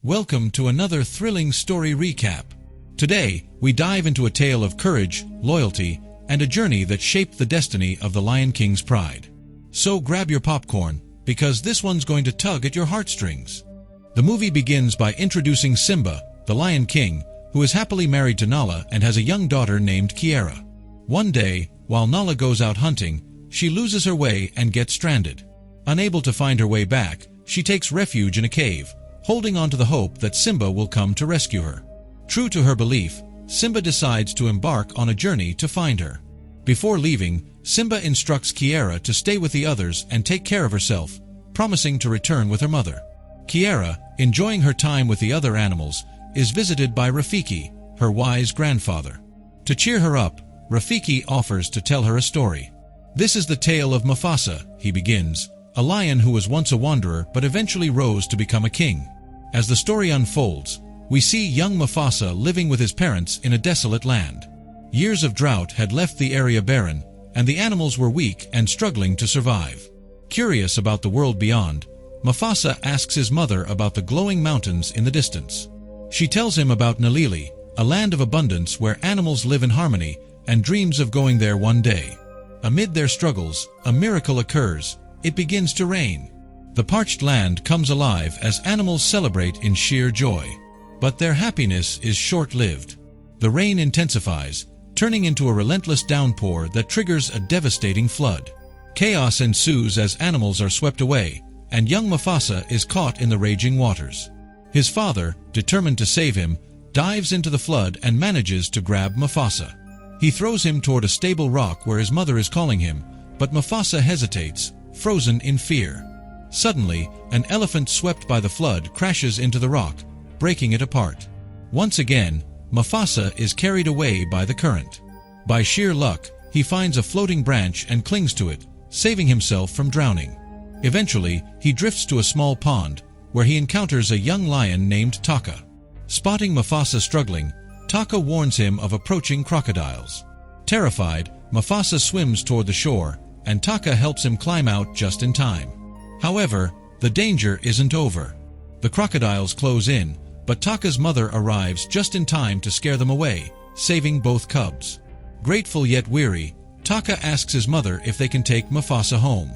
Welcome to another thrilling story recap. Today, we dive into a tale of courage, loyalty, and a journey that shaped the destiny of the Lion King's pride. So grab your popcorn, because this one's going to tug at your heartstrings. The movie begins by introducing Simba, the Lion King, who is happily married to Nala and has a young daughter named Kiara. One day, while Nala goes out hunting, she loses her way and gets stranded. Unable to find her way back, she takes refuge in a cave, holding on to the hope that Simba will come to rescue her. True to her belief, Simba decides to embark on a journey to find her. Before leaving, Simba instructs Kiara to stay with the others and take care of herself, promising to return with her mother. Kiara, enjoying her time with the other animals, is visited by Rafiki, her wise grandfather. To cheer her up, Rafiki offers to tell her a story. "This is the tale of Mufasa," he begins, "a lion who was once a wanderer but eventually rose to become a king." As the story unfolds, we see young Mufasa living with his parents in a desolate land. Years of drought had left the area barren, and the animals were weak and struggling to survive. Curious about the world beyond, Mufasa asks his mother about the glowing mountains in the distance. She tells him about Nalili, a land of abundance where animals live in harmony, and dreams of going there one day. Amid their struggles, a miracle occurs. It begins to rain. The parched land comes alive as animals celebrate in sheer joy. But their happiness is short-lived. The rain intensifies, turning into a relentless downpour that triggers a devastating flood. Chaos ensues as animals are swept away, and young Mufasa is caught in the raging waters. His father, determined to save him, dives into the flood and manages to grab Mufasa. He throws him toward a stable rock where his mother is calling him, but Mufasa hesitates, frozen in fear. Suddenly, an elephant swept by the flood crashes into the rock, breaking it apart. Once again, Mufasa is carried away by the current. By sheer luck, he finds a floating branch and clings to it, saving himself from drowning. Eventually, he drifts to a small pond, where he encounters a young lion named Taka. Spotting Mufasa struggling, Taka warns him of approaching crocodiles. Terrified, Mufasa swims toward the shore, and Taka helps him climb out just in time. However, the danger isn't over. The crocodiles close in, but Taka's mother arrives just in time to scare them away, saving both cubs. Grateful yet weary, Taka asks his mother if they can take Mufasa home.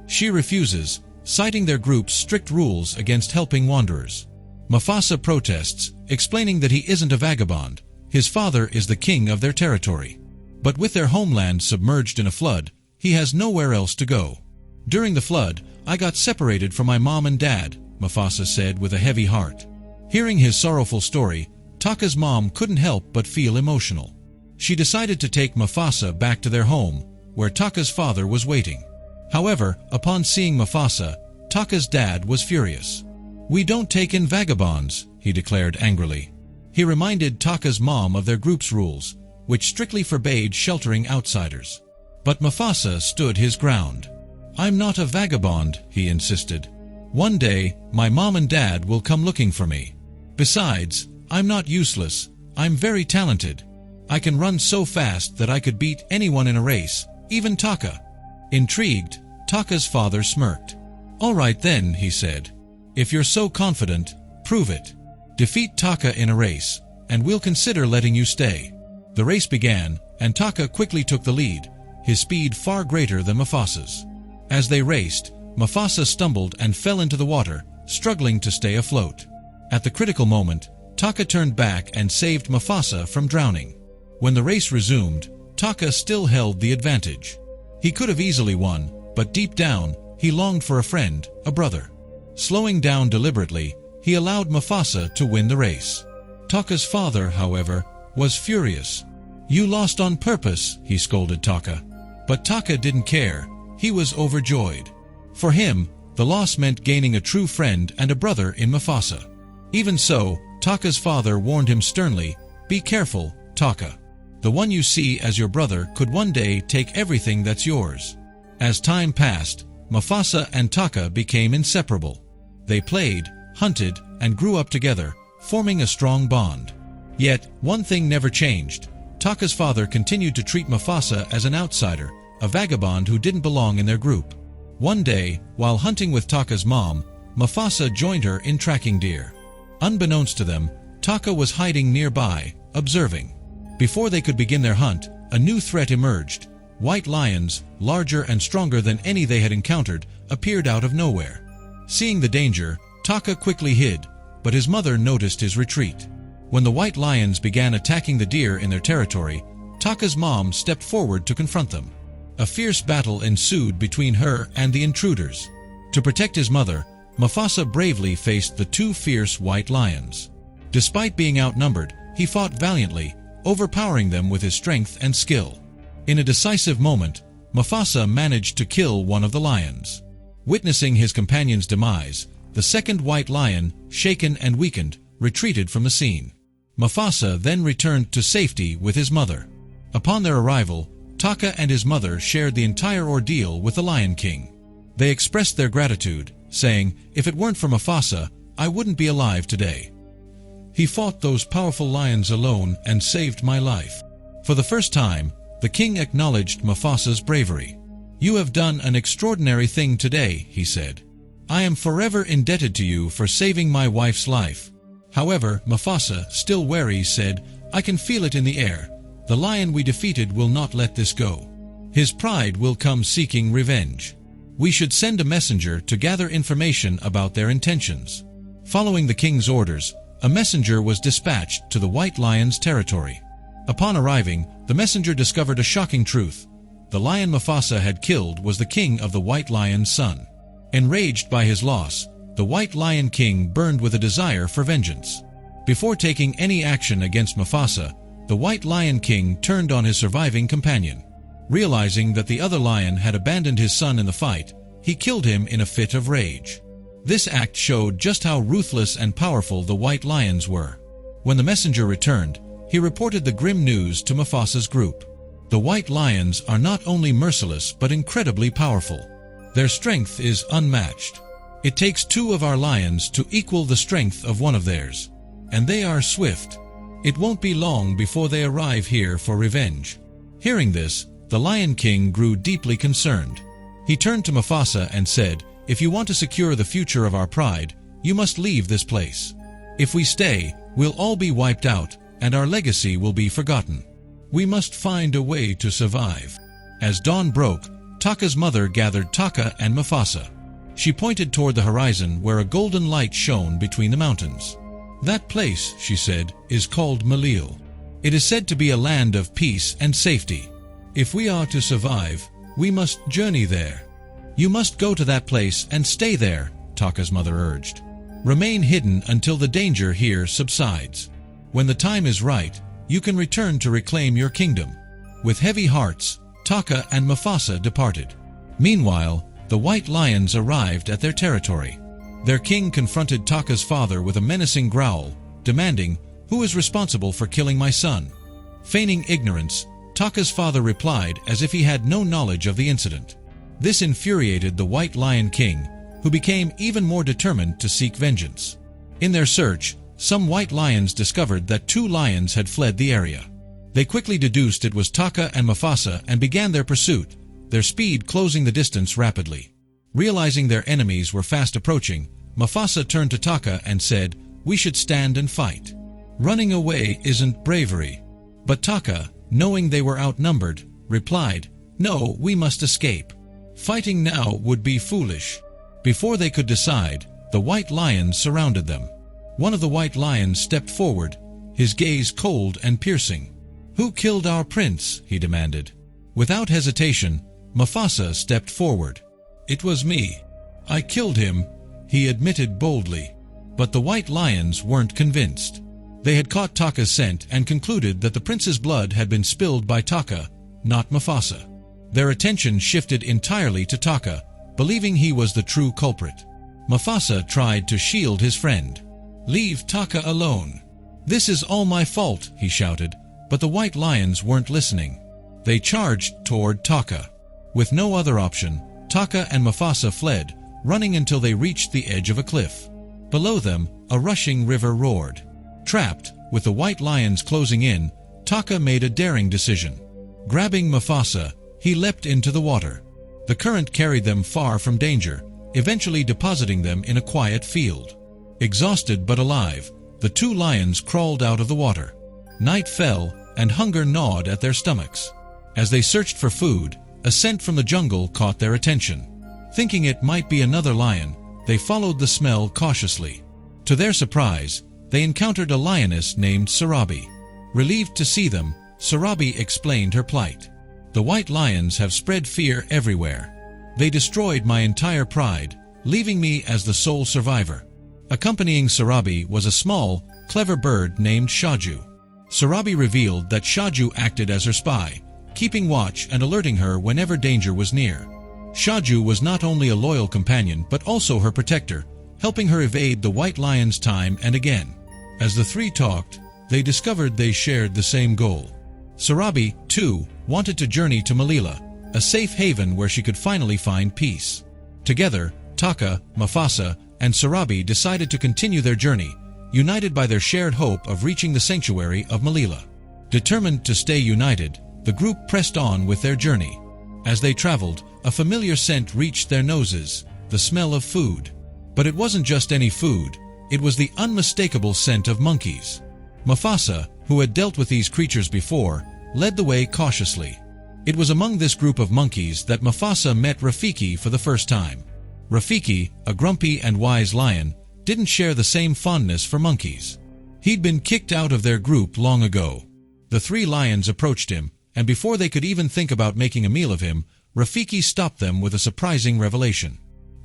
She refuses, citing their group's strict rules against helping wanderers. Mufasa protests, explaining that he isn't a vagabond. His father is the king of their territory. But with their homeland submerged in a flood, he has nowhere else to go. "During the flood, I got separated from my mom and dad," Mufasa said with a heavy heart. Hearing his sorrowful story, Taka's mom couldn't help but feel emotional. She decided to take Mufasa back to their home, where Taka's father was waiting. However, upon seeing Mufasa, Taka's dad was furious. "We don't take in vagabonds," he declared angrily. He reminded Taka's mom of their group's rules, which strictly forbade sheltering outsiders. But Mufasa stood his ground. "I'm not a vagabond," he insisted. "One day, my mom and dad will come looking for me. Besides, I'm not useless. I'm very talented. I can run so fast that I could beat anyone in a race, even Taka." Intrigued, Taka's father smirked. "All right then," he said. "If you're so confident, prove it. Defeat Taka in a race, and we'll consider letting you stay." The race began, and Taka quickly took the lead, his speed far greater than Mufasa's. As they raced, Mufasa stumbled and fell into the water, struggling to stay afloat. At the critical moment, Taka turned back and saved Mufasa from drowning. When the race resumed, Taka still held the advantage. He could have easily won, but deep down, he longed for a friend, a brother. Slowing down deliberately, he allowed Mufasa to win the race. Taka's father, however, was furious. "You lost on purpose," he scolded Taka. But Taka didn't care. He was overjoyed. For him, the loss meant gaining a true friend and a brother in Mufasa. Even so, Taka's father warned him sternly, "Be careful, Taka. The one you see as your brother could one day take everything that's yours." As time passed, Mufasa and Taka became inseparable. They played, hunted, and grew up together, forming a strong bond. Yet, one thing never changed. Taka's father continued to treat Mufasa as an outsider, a vagabond who didn't belong in their group. One day, while hunting with Taka's mom, Mufasa joined her in tracking deer. Unbeknownst to them, Taka was hiding nearby, observing. Before they could begin their hunt, a new threat emerged. White lions, larger and stronger than any they had encountered, appeared out of nowhere. Seeing the danger, Taka quickly hid, but his mother noticed his retreat. When the white lions began attacking the deer in their territory, Taka's mom stepped forward to confront them. A fierce battle ensued between her and the intruders. To protect his mother, Mufasa bravely faced the two fierce white lions. Despite being outnumbered, he fought valiantly, overpowering them with his strength and skill. In a decisive moment, Mufasa managed to kill one of the lions. Witnessing his companion's demise, the second white lion, shaken and weakened, retreated from the scene. Mufasa then returned to safety with his mother. Upon their arrival, Taka and his mother shared the entire ordeal with the Lion King. They expressed their gratitude, saying, "If it weren't for Mufasa, I wouldn't be alive today. He fought those powerful lions alone and saved my life." For the first time, the king acknowledged Mufasa's bravery. "You have done an extraordinary thing today," he said. "I am forever indebted to you for saving my wife's life." However, Mufasa, still wary, said, "I can feel it in the air. The lion we defeated will not let this go. His pride will come seeking revenge. We should send a messenger to gather information about their intentions." Following the king's orders, a messenger was dispatched to the white lion's territory. Upon arriving, the messenger discovered a shocking truth. The lion Mufasa had killed was the king of the white lion's son. Enraged by his loss, the white lion king burned with a desire for vengeance. Before taking any action against Mufasa, the white lion king turned on his surviving companion. Realizing that the other lion had abandoned his son in the fight, he killed him in a fit of rage. This act showed just how ruthless and powerful the white lions were. When the messenger returned, he reported the grim news to Mufasa's group. The white lions are not only merciless but incredibly powerful. Their strength is unmatched. It takes two of our lions to equal the strength of one of theirs. And they are swift. It won't be long before they arrive here for revenge." Hearing this, the Lion King grew deeply concerned. He turned to Mufasa and said, "If you want to secure the future of our pride, you must leave this place. If we stay, we'll all be wiped out, and our legacy will be forgotten. We must find a way to survive." As dawn broke, Taka's mother gathered Taka and Mufasa. She pointed toward the horizon where a golden light shone between the mountains. "That place," she said, "is called Malil. It is said to be a land of peace and safety. If we are to survive, we must journey there." "You must go to that place and stay there," Taka's mother urged. "Remain hidden until the danger here subsides. When the time is right, you can return to reclaim your kingdom." With heavy hearts, Taka and Mufasa departed. Meanwhile, the white lions arrived at their territory. Their king confronted Taka's father with a menacing growl, demanding, "Who is responsible for killing my son?" Feigning ignorance, Taka's father replied as if he had no knowledge of the incident. This infuriated the white lion king, who became even more determined to seek vengeance. In their search, some white lions discovered that two lions had fled the area. They quickly deduced it was Taka and Mufasa and began their pursuit, their speed closing the distance rapidly. Realizing their enemies were fast approaching, Mufasa turned to Taka and said, "We should stand and fight. Running away isn't bravery." But Taka, knowing they were outnumbered, replied, "No, we must escape. Fighting now would be foolish." Before they could decide, the white lions surrounded them. One of the white lions stepped forward, his gaze cold and piercing. "Who killed our prince?" he demanded. Without hesitation, Mufasa stepped forward. "It was me. I killed him," he admitted boldly. But the white lions weren't convinced. They had caught Taka's scent and concluded that the prince's blood had been spilled by Taka, not Mufasa. Their attention shifted entirely to Taka, believing he was the true culprit. Mufasa tried to shield his friend. "Leave Taka alone. This is all my fault," he shouted, but the white lions weren't listening. They charged toward Taka. With no other option, Taka and Mufasa fled, running until they reached the edge of a cliff. Below them, a rushing river roared. Trapped, with the white lions closing in, Taka made a daring decision. Grabbing Mufasa, he leapt into the water. The current carried them far from danger, eventually depositing them in a quiet field. Exhausted but alive, The two lions crawled out of the water. Night fell, and hunger gnawed at their stomachs. As they searched for food, a scent from the jungle caught their attention. Thinking it might be another lion, they followed the smell cautiously. To their surprise, they encountered a lioness named Sarabi. Relieved to see them, Sarabi explained her plight. "The white lions have spread fear everywhere. They destroyed my entire pride, leaving me as the sole survivor." Accompanying Sarabi was a small, clever bird named Shaju. Sarabi revealed that Shaju acted as her spy, keeping watch and alerting her whenever danger was near. Shaju was not only a loyal companion but also her protector, helping her evade the white lions time and again. As the three talked, they discovered they shared the same goal. Sarabi, too, wanted to journey to Malila, a safe haven where she could finally find peace. Together, Taka, Mufasa, and Sarabi decided to continue their journey, united by their shared hope of reaching the sanctuary of Malila. Determined to stay united, the group pressed on with their journey. As they traveled, a familiar scent reached their noses, the smell of food. But it wasn't just any food, it was the unmistakable scent of monkeys. Mufasa, who had dealt with these creatures before, led the way cautiously. It was among this group of monkeys that Mufasa met Rafiki for the first time. Rafiki, a grumpy and wise lion, didn't share the same fondness for monkeys. He'd been kicked out of their group long ago. The three lions approached him, and before they could even think about making a meal of him, Rafiki stopped them with a surprising revelation.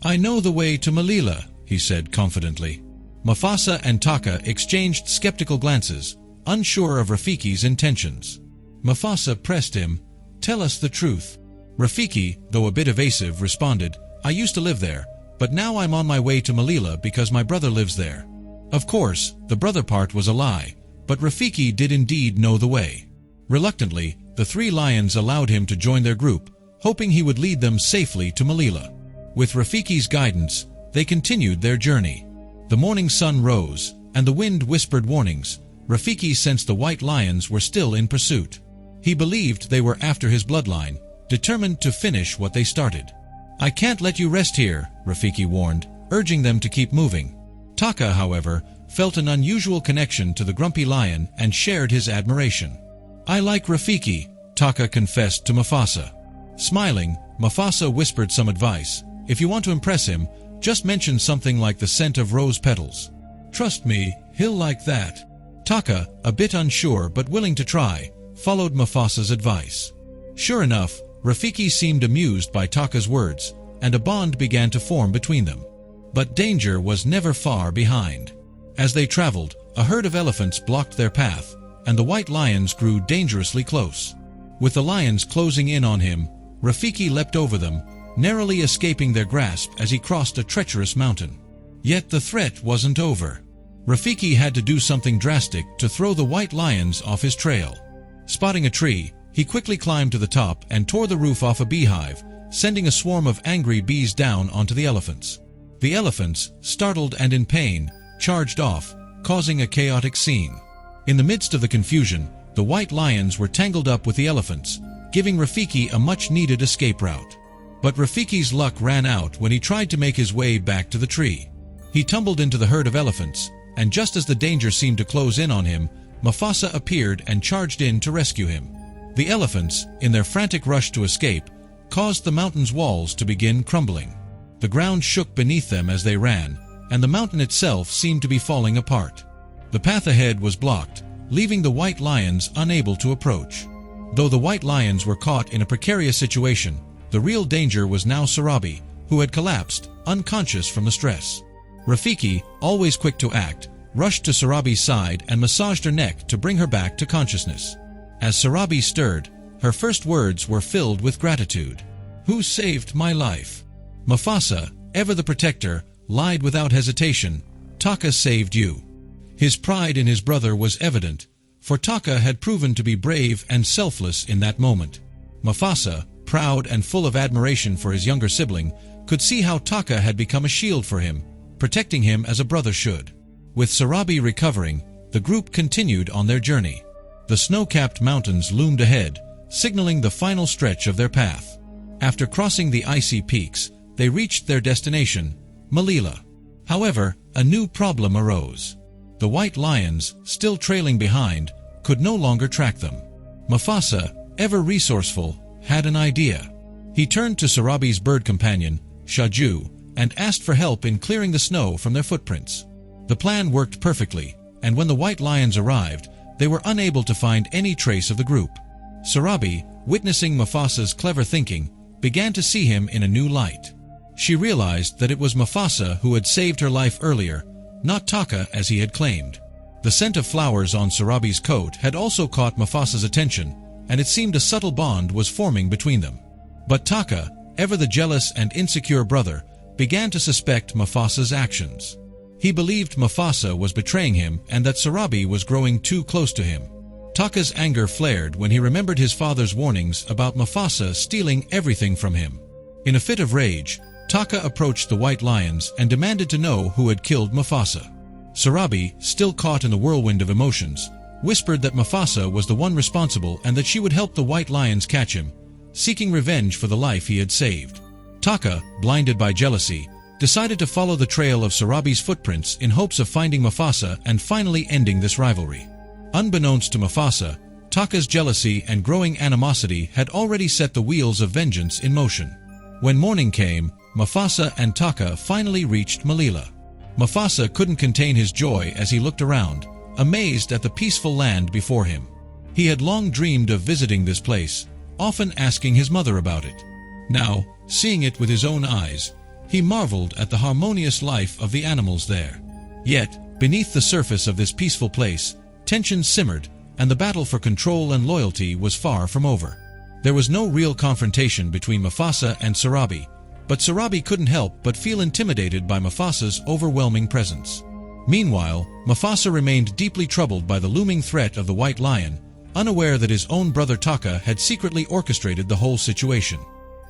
"I know the way to Malila," he said confidently. Mufasa and Taka exchanged skeptical glances, unsure of Rafiki's intentions. Mufasa pressed him, "Tell us the truth." Rafiki, though a bit evasive, responded, "I used to live there, but now I'm on my way to Malila because my brother lives there." Of course, the brother part was a lie, but Rafiki did indeed know the way. Reluctantly, the three lions allowed him to join their group, hoping he would lead them safely to Malila. With Rafiki's guidance, they continued their journey. The morning sun rose, and the wind whispered warnings. Rafiki sensed the white lions were still in pursuit. He believed they were after his bloodline, determined to finish what they started. "I can't let you rest here," Rafiki warned, urging them to keep moving. Taka, however, felt an unusual connection to the grumpy lion and shared his admiration. "I like Rafiki," Taka confessed to Mufasa. Smiling, Mufasa whispered some advice. "If you want to impress him, just mention something like the scent of rose petals. Trust me, he'll like that." Taka, a bit unsure but willing to try, followed Mufasa's advice. Sure enough, Rafiki seemed amused by Taka's words, and a bond began to form between them. But danger was never far behind. As they traveled, a herd of elephants blocked their path, and the white lions grew dangerously close. With the lions closing in on him, Rafiki leapt over them, narrowly escaping their grasp as he crossed a treacherous mountain. Yet the threat wasn't over. Rafiki had to do something drastic to throw the white lions off his trail. Spotting a tree, he quickly climbed to the top and tore the roof off a beehive, sending a swarm of angry bees down onto the elephants. The elephants, startled and in pain, charged off, causing a chaotic scene. In the midst of the confusion, the white lions were tangled up with the elephants, giving Rafiki a much-needed escape route. But Rafiki's luck ran out when he tried to make his way back to the tree. He tumbled into the herd of elephants, and just as the danger seemed to close in on him, Mufasa appeared and charged in to rescue him. The elephants, in their frantic rush to escape, caused the mountain's walls to begin crumbling. The ground shook beneath them as they ran, and the mountain itself seemed to be falling apart. The path ahead was blocked, leaving the white lions unable to approach. Though the white lions were caught in a precarious situation, the real danger was now Sarabi, who had collapsed, unconscious from the stress. Rafiki, always quick to act, rushed to Sarabi's side and massaged her neck to bring her back to consciousness. As Sarabi stirred, her first words were filled with gratitude. "Who saved my life?" Mufasa, ever the protector, lied without hesitation. "Taka saved you." His pride in his brother was evident, for Taka had proven to be brave and selfless in that moment. Mufasa, proud and full of admiration for his younger sibling, could see how Taka had become a shield for him, protecting him as a brother should. With Sarabi recovering, the group continued on their journey. The snow-capped mountains loomed ahead, signaling the final stretch of their path. After crossing the icy peaks, they reached their destination, Malila. However, a new problem arose. The white lions, still trailing behind, could no longer track them. Mufasa, ever resourceful, had an idea. He turned to Sarabi's bird companion, Shaju, and asked for help in clearing the snow from their footprints. The plan worked perfectly, and when the white lions arrived, they were unable to find any trace of the group. Sarabi, witnessing Mufasa's clever thinking, began to see him in a new light. She realized that it was Mufasa who had saved her life earlier, not Taka as he had claimed. The scent of flowers on Sarabi's coat had also caught Mufasa's attention, and it seemed a subtle bond was forming between them. But Taka, ever the jealous and insecure brother, began to suspect Mufasa's actions. He believed Mufasa was betraying him and that Sarabi was growing too close to him. Taka's anger flared when he remembered his father's warnings about Mufasa stealing everything from him. In a fit of rage, Taka approached the white lions and demanded to know who had killed Mufasa. Sarabi, still caught in the whirlwind of emotions, whispered that Mufasa was the one responsible and that she would help the white lions catch him, seeking revenge for the life he had saved. Taka, blinded by jealousy, decided to follow the trail of Sarabi's footprints in hopes of finding Mufasa and finally ending this rivalry. Unbeknownst to Mufasa, Taka's jealousy and growing animosity had already set the wheels of vengeance in motion. When morning came, Mufasa and Taka finally reached Malila. Mufasa couldn't contain his joy as he looked around, amazed at the peaceful land before him. He had long dreamed of visiting this place, often asking his mother about it. Now, seeing it with his own eyes, he marveled at the harmonious life of the animals there. Yet, beneath the surface of this peaceful place, tension simmered, and the battle for control and loyalty was far from over. There was no real confrontation between Mufasa and Sarabi, but Sarabi couldn't help but feel intimidated by Mufasa's overwhelming presence. Meanwhile, Mufasa remained deeply troubled by the looming threat of the white lion, unaware that his own brother Taka had secretly orchestrated the whole situation.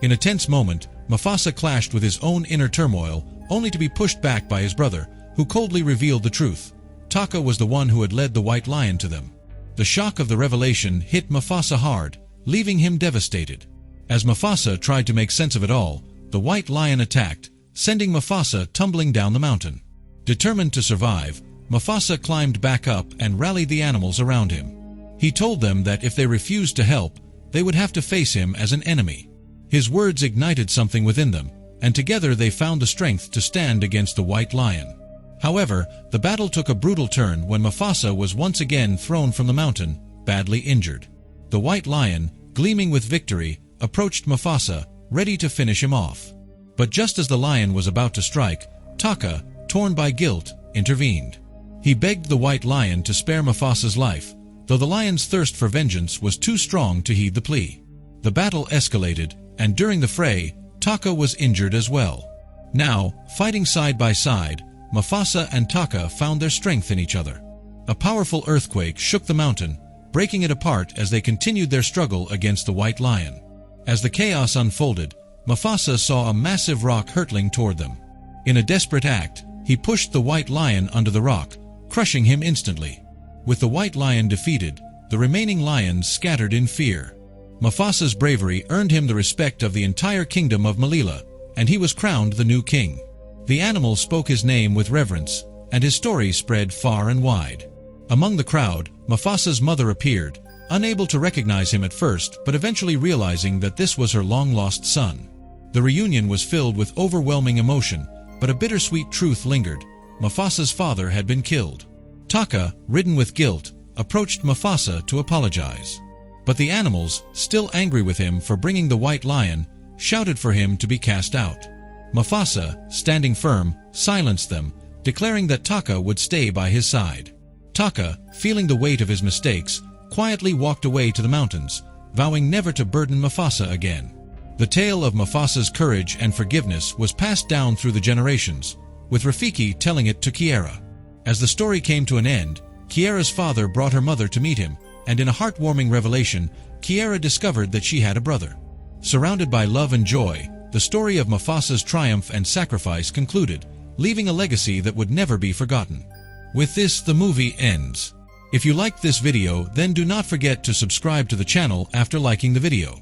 In a tense moment, Mufasa clashed with his own inner turmoil, only to be pushed back by his brother, who coldly revealed the truth. Taka was the one who had led the white lion to them. The shock of the revelation hit Mufasa hard, leaving him devastated. As Mufasa tried to make sense of it all, the white lion attacked, sending Mufasa tumbling down the mountain. Determined to survive, Mufasa climbed back up and rallied the animals around him. He told them that if they refused to help, they would have to face him as an enemy. His words ignited something within them, and together they found the strength to stand against the white lion. However, the battle took a brutal turn when Mufasa was once again thrown from the mountain, badly injured. The white lion, gleaming with victory, approached Mufasa, ready to finish him off. But just as the lion was about to strike, Taka, torn by guilt, intervened. He begged the white lion to spare Mufasa's life, though the lion's thirst for vengeance was too strong to heed the plea. The battle escalated, and during the fray, Taka was injured as well. Now, fighting side by side, Mufasa and Taka found their strength in each other. A powerful earthquake shook the mountain, breaking it apart as they continued their struggle against the white lion. As the chaos unfolded, Mufasa saw a massive rock hurtling toward them. In a desperate act, he pushed the white lion under the rock, crushing him instantly. With the white lion defeated, the remaining lions scattered in fear. Mufasa's bravery earned him the respect of the entire kingdom of Malila, and he was crowned the new king. The animals spoke his name with reverence, and his story spread far and wide. Among the crowd, Mufasa's mother appeared, unable to recognize him at first, but eventually realizing that this was her long-lost son. The reunion was filled with overwhelming emotion, but a bittersweet truth lingered. Mufasa's father had been killed. Taka, ridden with guilt, approached Mufasa to apologize. But the animals, still angry with him for bringing the white lion, shouted for him to be cast out. Mufasa, standing firm, silenced them, declaring that Taka would stay by his side. Taka, feeling the weight of his mistakes, quietly walked away to the mountains, vowing never to burden Mufasa again. The tale of Mufasa's courage and forgiveness was passed down through the generations, with Rafiki telling it to Kiara. As the story came to an end, Kiara's father brought her mother to meet him, and in a heartwarming revelation, Kiara discovered that she had a brother. Surrounded by love and joy, the story of Mufasa's triumph and sacrifice concluded, leaving a legacy that would never be forgotten. With this, the movie ends. If you liked this video, then do not forget to subscribe to the channel after liking the video.